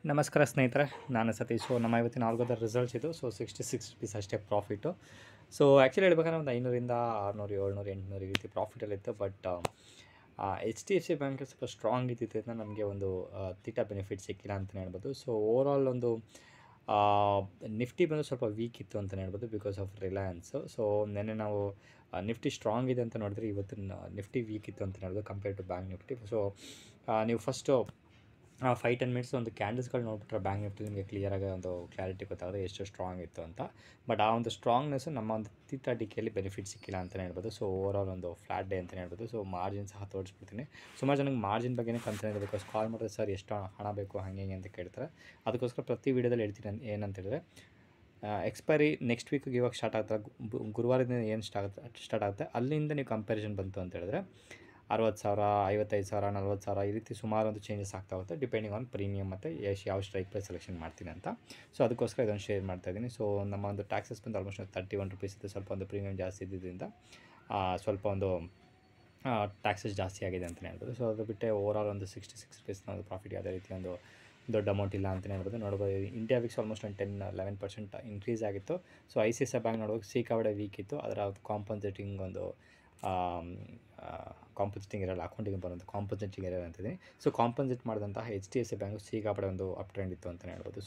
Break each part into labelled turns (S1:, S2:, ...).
S1: ನಮಸ್ಕಾರ ಸ್ನೇಹಿತರೆ, ನಾನು ಸತೀಶ್. ನಮ್ಮ ಇವತ್ತಿನ ಆಲ್ಗೋದ ರಿಸಲ್ಟ್ಸ್ ಇದು. 66 ರುಪೀಸ್ ಅಷ್ಟೇ ಪ್ರಾಫಿಟು. ಆ್ಯಕ್ಚುಲಿ ಹೇಳ್ಬೇಕಂದ್ರೆ ಒಂದು 500ರಿಂದ 600, 700, 800 ಈ ರೀತಿ ಪ್ರಾಫಿಟಲ್ಲಿತ್ತು. ಬಟ್ HDFC ಬ್ಯಾಂಕ್ ಸ್ವಲ್ಪ ಸ್ಟ್ರಾಂಗ್ ಇದ್ದಿದ್ದರಿಂದ ನಮಗೆ ಒಂದು ತೀಟಾ ಬೆನಿಫಿಟ್ ಸಿಕ್ಕಿಲ್ಲ ಅಂತಲೇ ಹೇಳ್ಬೋದು. ಓವರಾಲ್ ಒಂದು ನಿಫ್ಟಿ ಬಂದು ಸ್ವಲ್ಪ ವೀಕ್ ಇತ್ತು ಅಂತಲೇ ಹೇಳ್ಬೋದು, ಬಿಕಾಸ್ ಆಫ್ ರಿಲಯನ್ಸು. ನೆನ್ನೆ ನಾವು ನಿಫ್ಟಿ ಸ್ಟ್ರಾಂಗ್ ಇದೆ ಅಂತ ನೋಡಿದ್ರೆ, ಇವತ್ತು ನಿಫ್ಟಿ ವೀಕ್ ಇತ್ತು ಅಂತಲೇ ಹೇಳ್ಬೋದು ಕಂಪೇರ್ ಟು ಬ್ಯಾಂಕ್ ನಿಫ್ಟಿ. ನೀವು ಫಸ್ಟು 5-10 ಮಿನಿಟ್ಸ್ ಒಂದು ಕ್ಯಾಂಡಲ್ಸ್ಗಳು ನೋಡ್ಬಿಟ್ರೆ ಬ್ಯಾಂಕ್ ನಿಫ್ಟಿ ನಿಮಗೆ ಕ್ಲಿಯರಾಗಿ ಒಂದು ಕ್ಲಾರಿಟಿ ಗೊತ್ತಾಗುತ್ತೆ ಎಷ್ಟು ಸ್ಟ್ರಾಂಗ್ ಇತ್ತು ಅಂತ. ಬಟ್ ಆ ಒಂದು ಸ್ಟ್ರಾಂಗ್ನೆಸ್ಸು ನಮ್ಮ ಒಂದು ತೀಟಾ ಡಿಕೆಯಲ್ಲಿ ಬೆನಿಫಿಟ್ ಸಿಕ್ಕಿಲ್ಲ ಅಂತಲೇ ಹೇಳ್ಬೋದು. ಓವರಾಲ್ ಒಂದು ಫ್ಲಾಟ್ ಡೇ ಅಂತಲೇ ಹೇಳ್ಬೋದು. ಮಾರ್ಜಿನ್ ಸಹ ತೋರಿಸ್ಬಿಡ್ತೀನಿ. ಸುಮಾರು ಜನಕ್ಕೆ ಮಾರ್ಜಿನ್ ಬಗ್ಗೆನೇ ಕನ್ಸರ್ನ್ ಇದೆ, ಬಿಕಾಸ್ ಕಾಲ್ ಮಾಡಿದ್ರೆ ಸರ್ ಎಷ್ಟು ಹಣ ಬೇಕು ಹಾಗೆ ಹಿಂಗೆ ಅಂತ ಕೇಳ್ತಾರೆ. ಅದಕ್ಕೋಸ್ಕರ ಪ್ರತಿ ವೀಡಿಯೋದಲ್ಲಿ ಹೇಳ್ತೀನಿ ಏನಂತ ಹೇಳಿದ್ರೆ, ಎಕ್ಸ್ಪೈರಿ ನೆಕ್ಸ್ಟ್ ವೀಕಿಗೆ ಇವಾಗ ಸ್ಟಾರ್ಟ್ ಆಗ್ತಾರೆ, ಗುರುವಾರದಿಂದ ಏನು ಸ್ಟಾರ್ಟ್ ಆಗುತ್ತೆ ಅಲ್ಲಿಂದ ನೀವು ಕಂಪ್ಯಾರಿಸನ್ ಬಂತು ಅಂತ ಹೇಳಿದ್ರೆ 60,000, 55,000, 40,000 ಈ ರೀತಿ ಸುಮಾರು ಒಂದು ಚೇಂಜಸ್ ಆಗ್ತಾ ಹೋಗುತ್ತೆ, ಡಿಪೆಂಡಿಂಗ್ ಆನ್ ಪ್ರೀಮಿಯಮ್ ಮತ್ತು ಯಾವ ಸ್ಟ್ರೈಕ್ ಪ್ರೈಸ್ ಸೆಲೆಕ್ಷನ್ ಮಾಡ್ತೀನಿ ಅಂತ. ಅದಕ್ಕೋಸ್ಕರ ಇದನ್ನು ಶೇರ್ ಮಾಡ್ತಾಯಿದ್ದೀನಿ. ನಮ್ಮ ಒಂದು ಟ್ಯಾಕ್ಸಸ್ ಬಂದು ಆಲ್ಮೋಸ್ಟ್ 31 ರುಪೀಸ್ ಇದೆ. ಸ್ವಲ್ಪ ಒಂದು ಪ್ರೀಮಿಯಮ್ ಜಾಸ್ತಿ ಇದ್ದಿದ್ದರಿಂದ ಸ್ವಲ್ಪ ಒಂದು ಟ್ಯಾಕ್ಸಸ್ ಜಾಸ್ತಿ ಆಗಿದೆ ಅಂತಲೇ ಹೇಳ್ಬೋದು. ಅದು ಬಿಟ್ಟರೆ ಓವರಾಲ್ ಒಂದು 66 ರುಪೀಸ್ನ ಒಂದು ಪ್ರಾಫಿಟ್ ಯಾವುದೇ ರೀತಿ ಒಂದು ದೊಡ್ಡ ಅಮೌಂಟ್ ಇಲ್ಲ ಅಂತಲೇ ಹೇಳ್ಬೋದು. ನೋಡ್ಬೋದು ಇಂಡಿಯಾ ವಿಕ್ಸ್ ಆಲ್ಮೋಸ್ಟ್ ಒಂದು 10-11% ಇನ್ಕ್ರೀಸ್ ಆಗಿತ್ತು. ICICI ಬ್ಯಾಂಕ್ ನೋಡ್ಬೋದು ಸಿಕ್ಕಾಪಟ್ಟೆ ವೀಕ್ ಇತ್ತು. ಅದರ ಕಾಂಪನ್ಸೇಟಿಂಗ್ ಒಂದು ಕಾಂಪನ್ಸೇಟಿಂಗ್ ಇರಲ್ಲ, ಅಕೌಂಟಿಗೆ ಬರೋದು ಕಾಂಪನ್ಸೇಟಿಂಗ್ ಇರಲ್ಲ ಅಂತಿದ್ದೀನಿ. ಕಾಂಪನ್ಸೇಟ್ ಮಾಡಿದಂತಹ HDFC ಬ್ಯಾಂಕು ಸಿಕ್ಕಾಪಟ್ಟೆ ಒಂದು ಅಪ್ ಟ್ರೆಂಡ್ ಇತ್ತು ಅಂತಲೇ ಹೇಳ್ಬೋದು.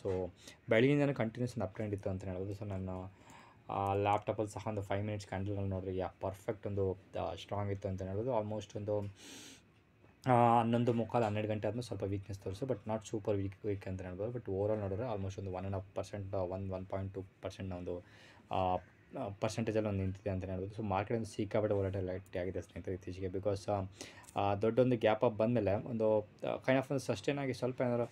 S1: ಬೆಳಗಿಂದನೇ ಕಂಟಿನ್ಯೂಸ್ ಒಂದು ಅಪ್ ಟ್ರೆಂಡ್ ಇತ್ತು ಅಂತಲೇ ಹೇಳ್ಬೋದು. ನಾನು ಲ್ಯಾಪ್ಟಾಪಲ್ಲಿ ಸಹ ಒಂದು 5 ಮಿನಿಟ್ಸ್ ಕ್ಯಾಂಡಲ್ಗಳು ನೋಡಿರಿ, ಪರ್ಫೆಕ್ಟ್ ಒಂದು ಸ್ಟ್ರಾಂಗ್ ಇತ್ತು ಅಂತಲೇ ಹೇಳ್ಬೋದು. ಆಲ್ಮೋಸ್ಟ್ ಒಂದು 11:15, 12 ಗಂಟೆ ಆದಮೇಲೆ ಸ್ವಲ್ಪ ವೀಕ್ನೆಸ್ ತೋರಿಸು, ಬಟ್ ನಾಟ್ ಸೂಪರ್ ವೀಕ್ ಅಂತ ಹೇಳ್ಬೋದು. ಬಟ್ ಓವರಾಲ್ ನೋಡಿದ್ರೆ ಆಲ್ಮೋಸ್ಟ್ ಒಂದು 1.5%, 1.2% ಒಂದು ಪರ್ಸೆಂಟೇಜಲ್ಲಿ ಒಂದು ನಿಂತಿದೆ ಅಂತಲೇ ಹೇಳ್ಬೋದು. ಮಾರ್ಕೆಟ್ ಒಂದು ಸಿಕ್ಕಾಪಟ್ಟೆ ವೊಲಟೈಲಿಟಿ ಆಗಿದೆ ಸ್ನೇಹಿತರೆ ಇತ್ತೀಚೆಗೆ, ಬಿಕಾಸ್ ದೊಡ್ಡೊಂದು ಗ್ಯಾಪ್ ಅಪ್ ಬಂದಮೇಲೆ ಒಂದು ಕೈಂಡ್ ಆಫ್ ಒಂದು ಸಸ್ಟೈನ್ ಆಗಿ ಸ್ವಲ್ಪ ಏನಾದರೂ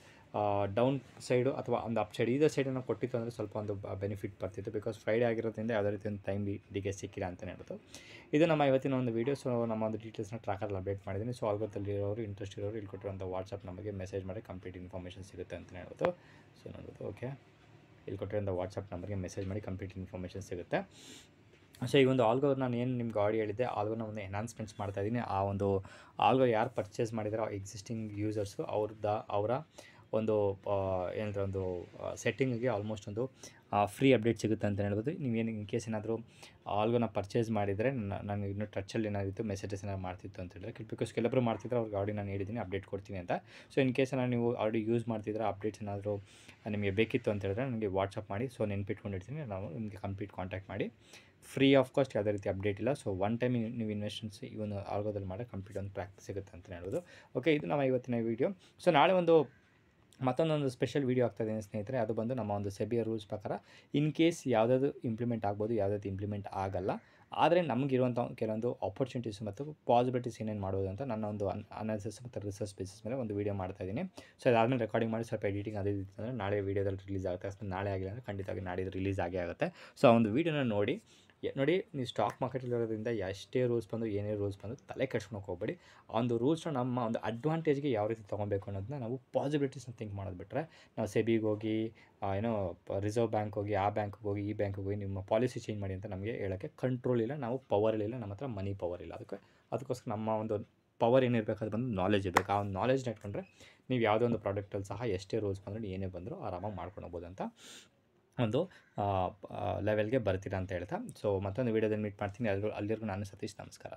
S1: ಡೌನ್ ಸೈಡು ಅಥವಾ ಒಂದು ಅಪ್ ಸೈಡ್ ಇದರ ಸೈಡನ್ನು ಕೊಟ್ಟಿತ್ತು ಅಂದರೆ ಸ್ವಲ್ಪ ಒಂದು ಬೆನಿಫಿಟ್ ಬರ್ತಿತ್ತು. ಬಿಕಾಸ್ ಫ್ರೈಡೇ ಆಗಿರೋದ್ರಿಂದ ಯಾವುದೇ ರೀತಿ ಒಂದು ಟೈಮ್ ಡಿಗೆ ಸಿಕ್ಕಿಲ್ಲ ಅಂತಲೇ ಹೇಳ್ಬೋದು. ಇದು ನಮ್ಮ ಇವತ್ತಿನ ಒಂದು ವೀಡಿಯೋ. ನಮ್ಮ ಒಂದು ಡೀಟೇಲ್ಸ್ನ ಟ್ರ್ಯಾಕಲ್ಲಿ ಅಪ್ಡೇಟ್ ಮಾಡಿದ್ದೀನಿ. ಆಲ್ಗೋದಲ್ಲಿರೋರು ಇಂಟ್ರೆಸ್ಟ್ ಇರೋರು ಇಲ್ಲಿ ಕೊಟ್ಟಿರುವಂಥ ವಾಟ್ಸಪ್ ನಂಬರ್ಗೆ ಮೆಸೇಜ್ ಮಾಡಿ ಕಂಪ್ಲೀಟ್ ಇನ್ಫಾರ್ಮೇಷನ್ ಸಿಗುತ್ತೆ ಅಂತಲೇ ಹೇಳ್ಬೋದು. ನೋಡ್ಬೋದು, ಓಕೆ, ಇಲ್ಲಿ ಕೊಟ್ಟಿರೋಂಥ ವಾಟ್ಸಪ್ ನಂಬರ್ಗೆ ಮೆಸೇಜ್ ಮಾಡಿ ಕಂಪ್ಲೀಟ್ ಇನ್ಫಾರ್ಮೇಷನ್ ಸಿಗುತ್ತೆ. ಈ ಒಂದು ಆಲ್ಗೋ ನಾನು ಏನು ನಿಮ್ಗೆ ಆಡಿಯೋ ಹೇಳಿದ್ದೆ, ಆಲ್ಗೋನ ಒಂದು ಎನ್ಹಾನ್ಸ್ಮೆಂಟ್ಸ್ ಮಾಡ್ತಾಯಿದ್ದೀನಿ. ಆ ಒಂದು ಆಲ್ಗೋ ಯಾರು ಪರ್ಚೇಸ್ ಮಾಡಿದಾರೋ ಎಕ್ಸಿಸ್ಟಿಂಗ್ ಯೂಸರ್ಸು ಅವರ ಒಂದು ಏನಂದರೆ ಒಂದು ಸೆಟ್ಟಿಂಗಿಗೆ ಆಲ್ಮೋಸ್ಟ್ ಒಂದು ಫ್ರೀ ಅಪ್ಡೇಟ್ ಸಿಗುತ್ತೆ ಅಂತಲೇ ಹೇಳ್ಬೋದು. ನೀವೇನು ಇನ್ ಕೇಸ್ ಏನಾದರೂ ಆಲ್ಗೋನ ಪರ್ಚೇಸ್ ಮಾಡಿದರೆ ನನಗೆ ಇನ್ನೂ ಟಚಲ್ಲಿ ಏನಾದಿತ್ತು ಮೆಸೇಜಸ್ ಏನಾದ್ರು ಮಾಡ್ತಿತ್ತು ಅಂತ ಹೇಳಿದ್ರೆ, ಬಿಕಾಸ್ ಕೆಲವೊಬ್ಬರು ಮಾಡ್ತಿದ್ರೆ ಅವ್ರಿಗೆ ಆಲ್ರೆಡಿ ನಾನು ಹೇಳಿದ್ದೀನಿ ಅಪ್ಡೇಟ್ ಕೊಡ್ತೀನಿ ಅಂತ. ಇನ್ ಕೇಸ್ ನೀವು ಆಲ್ರೆಡಿ ಯೂಸ್ ಮಾಡ್ತಿದ್ರೆ ಅಪ್ಡೇಟ್ಸ್ ಏನಾದರೂ ನಿಮಗೆ ಬೇಕಿತ್ತು ಅಂತ ಹೇಳಿದ್ರೆ ನನಗೆ ವಾಟ್ಸಪ್ ಮಾಡಿ. ನೆನ್ಪಿಟ್ಕೊಂಡಿರ್ತೀನಿ, ನಾವು ನಿಮಗೆ ಕಂಪ್ಲೀಟ್ ಕಾಂಟ್ಯಾಕ್ಟ್ ಮಾಡಿ. ಫ್ರೀ ಆಫ್ ಕಾಸ್ಟ್ ಯಾವುದೇ ರೀತಿ ಅಪ್ಡೇಟ್ ಇಲ್ಲ. ಒನ್ ಟೈಮ್ ನೀವು ಇನ್ವೆಸ್ಟ್ಮೆಂಟ್ಸ್ ಇವನು ಆಲ್ಗೋದಲ್ಲಿ ಮಾಡಿ ಕಂಪ್ಲೀಟ್ ಒಂದು ಪ್ರಾಕ್ಟೀಸ್ ಸಿಗುತ್ತೆ ಅಂತಲೇ ಹೇಳ್ಬೋದು. ಓಕೆ, ಇದು ನಮ್ಮ ಇವತ್ತಿನ ವೀಡಿಯೋ. ನಾಳೆ ಒಂದು ಮತ್ತೊಂದೊಂದು ಸ್ಪೆಷಲ್ ವೀಡಿಯೋ ಆಗ್ತಾಯಿದ್ದೀನಿ ಸ್ನೇಹಿತರೆ. ಅದು ಬಂದು ನಮ್ಮ ಒಂದು ಸೆಬಿಯ ರೂಲ್ಸ್ ಪ್ರಕಾರ ಇನ್ ಕೇಸ್ ಯಾವುದಾದ್ರು ಇಂಪ್ಲಿಮೆಂಟ್ ಆಗ್ಬೋದು, ಯಾವುದಾದ್ರು ಇಂಪ್ಲಿಮೆಂಟ್ ಆಗಲ್ಲ. ಆದರೆ ನಮಗಿರುವಂಥ ಕೆಲವೊಂದು ಆಪರ್ಚುನಿಟೀಸ್ ಮತ್ತು ಪಾಸಿಬಿಲಿಟೀಸ್ ಏನೇನು ಮಾಡ್ಬೋದು ಅಂತ ನನ್ನ ಒಂದು ಅನಾಲಿಸಿಸ್ ಮತ್ತು ರಿಸರ್ಚ್ ಬೇಸಿಸ್ ಮೇಲೆ ಒಂದು ವೀಡಿಯೋ ಮಾಡ್ತಾಯಿದ್ದೀನಿ. ಅದಾದಮೇಲೆ ರೆಕಾರ್ಡಿಂಗ್ ಮಾಡಿ ಸ್ವಲ್ಪ ಎಡಿಟಿಂಗ್ ಅದೇ ಇತ್ತು ನಾಳೆ ವೀಡಿಯೋದಲ್ಲಿ ರಿಲೀಸ್ ಆಗುತ್ತೆ. ಅಷ್ಟು ನಾಳೆ ಆಗಿಲ್ಲ ಅಂದರೆ ಖಂಡಿತವಾಗಿ ನಾಡಿದ್ದು ರಿಲೀಸ್ ಆಗೇ ಆಗುತ್ತೆ. ಆ ಒಂದು ವೀಡಿಯೋನ ನೋಡಿ ನೀವು ಸ್ಟಾಕ್ ಮಾರ್ಕೆಟಲ್ಲಿರೋದ್ರಿಂದ ಎಷ್ಟೇ ರೂಲ್ಸ್ ಬಂದು ಏನೇ ರೂಲ್ಸ್ ಬಂದು ತಲೆ ಕೆಡ್ಸ್ಕೊಳಕ್ಕೆ ಹೋಗಬೇಡಿ. ಆ ಒಂದು ರೂಲ್ಸ್ನ ನಮ್ಮ ಒಂದು ಅಡ್ವಾಂಟೇಜ್ಗೆ ಯಾವ ರೀತಿ ತೊಗೊಬೇಕು ಅನ್ನೋದನ್ನ ನಾವು ಪಾಸಿಬಿಲಿಟೀಸ್ನ ಥಿಂಕ್ ಮಾಡೋದು ಬಿಟ್ಟರೆ, ನಾವು ಸೆಬಿಗೆ ಹೋಗಿ ರಿಸರ್ವ್ ಬ್ಯಾಂಕ್ ಹೋಗಿ ಆ ಬ್ಯಾಂಕ್ಗೆ ಹೋಗಿ ಈ ಬ್ಯಾಂಕ್ಗೆ ಹೋಗಿ ನಿಮ್ಮ ಪಾಲಿಸಿ ಚೇಂಜ್ ಮಾಡಿ ಅಂತ ನಮಗೆ ಹೇಳೋಕ್ಕೆ ಕಂಟ್ರೋಲ್ ಇಲ್ಲ, ನಾವು ಪವರ್ ಇಲ್ಲ, ನಮ್ಮ ಹತ್ರ ಮನಿ ಪವರ್ ಇಲ್ಲ. ಅದಕ್ಕೋಸ್ಕರ ನಮ್ಮ ಒಂದು ಪವರ್ ಏನಿರಬೇಕು ಅದು ಬಂದು ನಾಲೆಜ್ ಇರಬೇಕು. ಆ ಒಂದು ನಾಲೆಜ್ನ ಇಟ್ಕೊಂಡ್ರೆ ನೀವು ಯಾವುದೋ ಒಂದು ಪ್ರಾಡಕ್ಟಲ್ಲಿ ಸಹ ಎಷ್ಟೇ ರೂಲ್ಸ್ ಬಂದರೂ ಏನೇ ಬಂದರೂ ಆರಾಮಾಗಿ ಮಾಡ್ಕೊಂಡು ಹೋಗ್ಬೋದು ಅಂತ ಒಂದು ಲೆವೆಲ್ಗೆ ಬರ್ತೀರಾ ಅಂತ ಹೇಳ್ತಾ, ಮತ್ತೊಂದು ವೀಡಿಯೋದಲ್ಲಿ ಮೀಟ್ ಮಾಡ್ತೀನಿ. ಅಲ್ಲಿವರೆಗೂ ನಾನು ಸತೀಶ್, ನಮಸ್ಕಾರ.